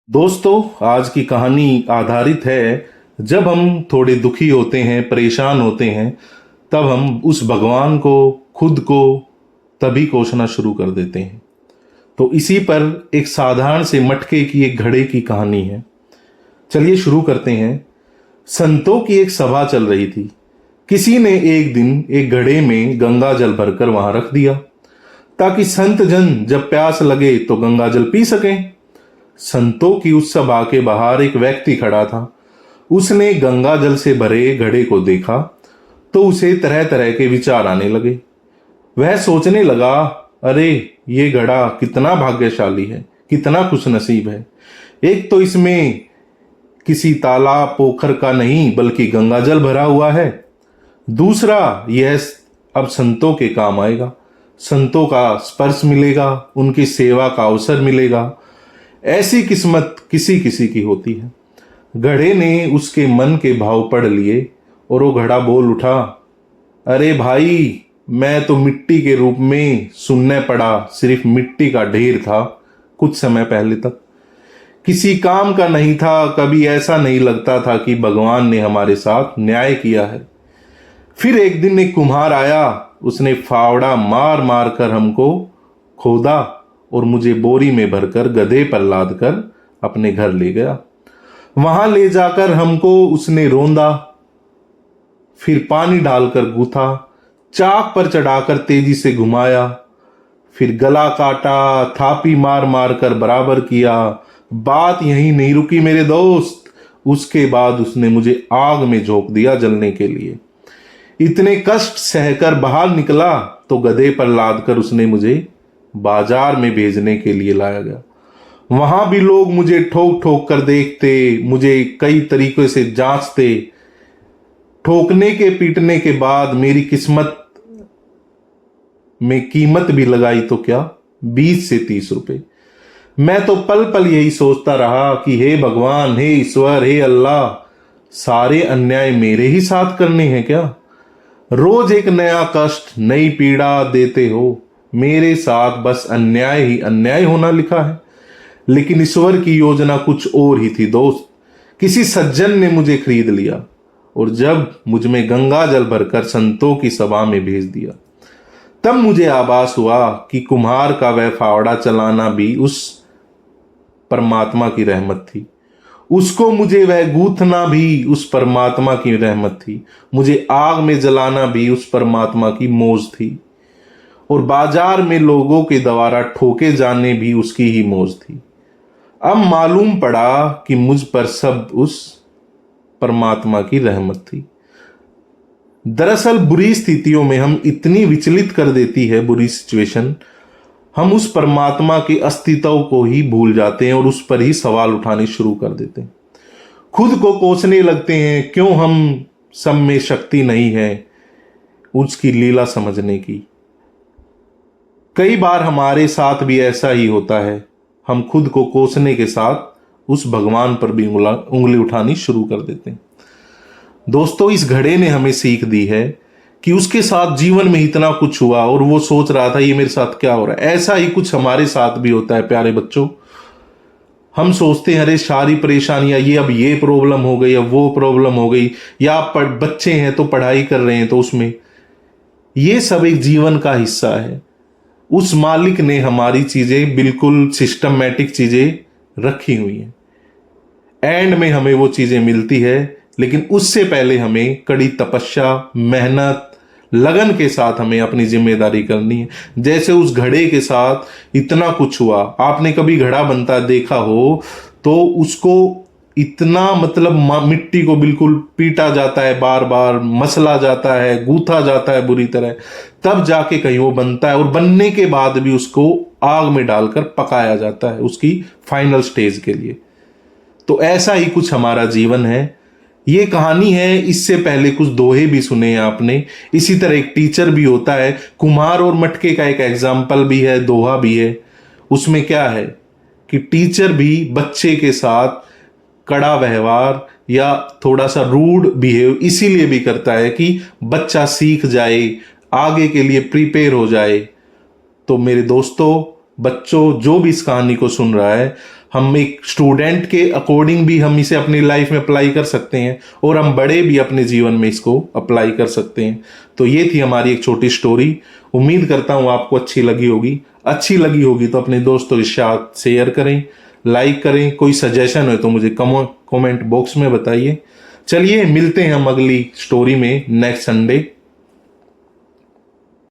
दोस्तों, आज की कहानी आधारित है जब हम थोड़े दुखी होते हैं, परेशान होते हैं, तब हम उस भगवान को, खुद को तभी कोसना शुरू कर देते हैं। तो इसी पर एक साधारण से मटके की एक घड़े की कहानी है। चलिए शुरू करते हैं। संतों की एक सभा चल रही थी। किसी ने एक दिन एक घड़े में गंगा जल भरकर वहां रख दिया ताकि संत जन जब प्यास लगे तो गंगा जल पी सकें। संतों की उस सभा के बाहर एक व्यक्ति खड़ा था। उसने गंगा जल से भरे घड़े को देखा तो उसे तरह तरह के विचार आने लगे। वह सोचने लगा, अरे ये घड़ा कितना भाग्यशाली है, कितना खुशनसीब है। एक तो इसमें किसी तालाब पोखर का नहीं बल्कि गंगा जल भरा हुआ है। दूसरा, यह अब संतों के काम आएगा। संतों का स्पर्श मिलेगा, उनकी सेवा का अवसर मिलेगा। ऐसी किस्मत किसी किसी की होती है। घड़े ने उसके मन के भाव पढ़ लिए और वो घड़ा बोल उठा, अरे भाई, मैं तो मिट्टी के रूप में सुनने पड़ा, सिर्फ मिट्टी का ढेर था कुछ समय पहले तक, किसी काम का नहीं था। कभी ऐसा नहीं लगता था कि भगवान ने हमारे साथ न्याय किया है। फिर एक दिन एक कुम्हार आया, उसने फावड़ा मार मार कर हमको खोदा और मुझे बोरी में भरकर गधे पर लाद कर अपने घर ले गया। वहां ले जाकर हमको उसने रोंदा, फिर पानी डालकर गूथा, चाक पर चढ़ाकर तेजी से घुमाया, फिर गला काटा, थापी मार मार कर बराबर किया। बात यहीं नहीं रुकी मेरे दोस्त। उसके बाद उसने मुझे आग में झोंक दिया जलने के लिए। इतने कष्ट सहकर बाहर निकला तो गधे पर लाद कर उसने मुझे बाजार में भेजने के लिए लाया गया। वहां भी लोग मुझे ठोक ठोक कर देखते, मुझे कई तरीकों से जांचते। ठोकने के पीटने के बाद मेरी किस्मत में कीमत भी लगाई तो क्या, 20 से 30 रुपए। मैं तो पल पल यही सोचता रहा कि हे भगवान, हे ईश्वर, हे अल्लाह, सारे अन्याय मेरे ही साथ करने हैं क्या? रोज एक नया कष्ट, नई पीड़ा देते हो। मेरे साथ बस अन्याय ही अन्याय होना लिखा है। लेकिन ईश्वर की योजना कुछ और ही थी दोस्त। किसी सज्जन ने मुझे खरीद लिया और जब मुझ में गंगा जल भरकर संतों की सभा में भेज दिया, तब मुझे आभास हुआ कि कुम्हार का वह फावड़ा चलाना भी उस परमात्मा की रहमत थी। उसको मुझे वह गूंथना भी उस परमात्मा की रहमत थी। मुझे आग में जलाना भी उस परमात्मा की मौज थी। और बाजार में लोगों के द्वारा ठोके जाने भी उसकी ही मौज थी। अब मालूम पड़ा कि मुझ पर सब उस परमात्मा की रहमत थी। दरअसल बुरी स्थितियों में हम इतनी विचलित कर देती है बुरी सिचुएशन, हम उस परमात्मा के अस्तित्व को ही भूल जाते हैं और उस पर ही सवाल उठाने शुरू कर देते हैं। खुद को कोसने लगते हैं, क्यों हम सब में शक्ति नहीं है उसकी लीला समझने की। कई बार हमारे साथ भी ऐसा ही होता है। हम खुद को कोसने के साथ उस भगवान पर भी उंगली उठानी शुरू कर देते हैं। दोस्तों, इस घड़े ने हमें सीख दी है कि उसके साथ जीवन में इतना कुछ हुआ और वो सोच रहा था ये मेरे साथ क्या हो रहा है। ऐसा ही कुछ हमारे साथ भी होता है प्यारे बच्चों। हम सोचते हैं अरे सारी परेशानियां, ये अब ये प्रॉब्लम हो गई, अब वो प्रॉब्लम हो गई, या आप बच्चे हैं तो पढ़ाई कर रहे हैं तो उसमें, ये सब एक जीवन का हिस्सा है। उस मालिक ने हमारी चीजें बिल्कुल सिस्टमैटिक चीजें रखी हुई हैं। एंड में हमें वो चीजें मिलती है, लेकिन उससे पहले हमें कड़ी तपस्या, मेहनत, लगन के साथ हमें अपनी जिम्मेदारी करनी है। जैसे उस घड़े के साथ इतना कुछ हुआ। आपने कभी घड़ा बनता देखा हो तो उसको इतना मिट्टी को बिल्कुल पीटा जाता है, बार बार मसला जाता है, गूथा जाता है बुरी तरह, तब जाके कहीं वो बनता है। और बनने के बाद भी उसको आग में डालकर पकाया जाता है उसकी फाइनल स्टेज के लिए। तो ऐसा ही कुछ हमारा जीवन है। ये कहानी है, इससे पहले कुछ दोहे भी सुने हैं आपने। इसी तरह एक टीचर भी होता है। कुम्हार और मटके का एक एग्जाम्पल भी है, दोहा भी है। उसमें क्या है कि टीचर भी बच्चे के साथ कड़ा व्यवहार या थोड़ा सा रूड बिहेव इसीलिए भी करता है कि बच्चा सीख जाए, आगे के लिए प्रिपेयर हो जाए। तो मेरे दोस्तों, बच्चों, जो भी इस कहानी को सुन रहा है, हम एक स्टूडेंट के अकॉर्डिंग भी हम इसे अपनी लाइफ में अप्लाई कर सकते हैं और हम बड़े भी अपने जीवन में इसको अप्लाई कर सकते हैं। तो ये थी हमारी एक छोटी स्टोरी। उम्मीद करता हूँ आपको अच्छी लगी होगी। अच्छी लगी होगी तो अपने दोस्तों के साथ शेयर करें, लाइक करें। कोई सजेशन हो तो मुझे कमेंट बॉक्स में बताइए। चलिए मिलते हैं हम अगली स्टोरी में नेक्स्ट संडे।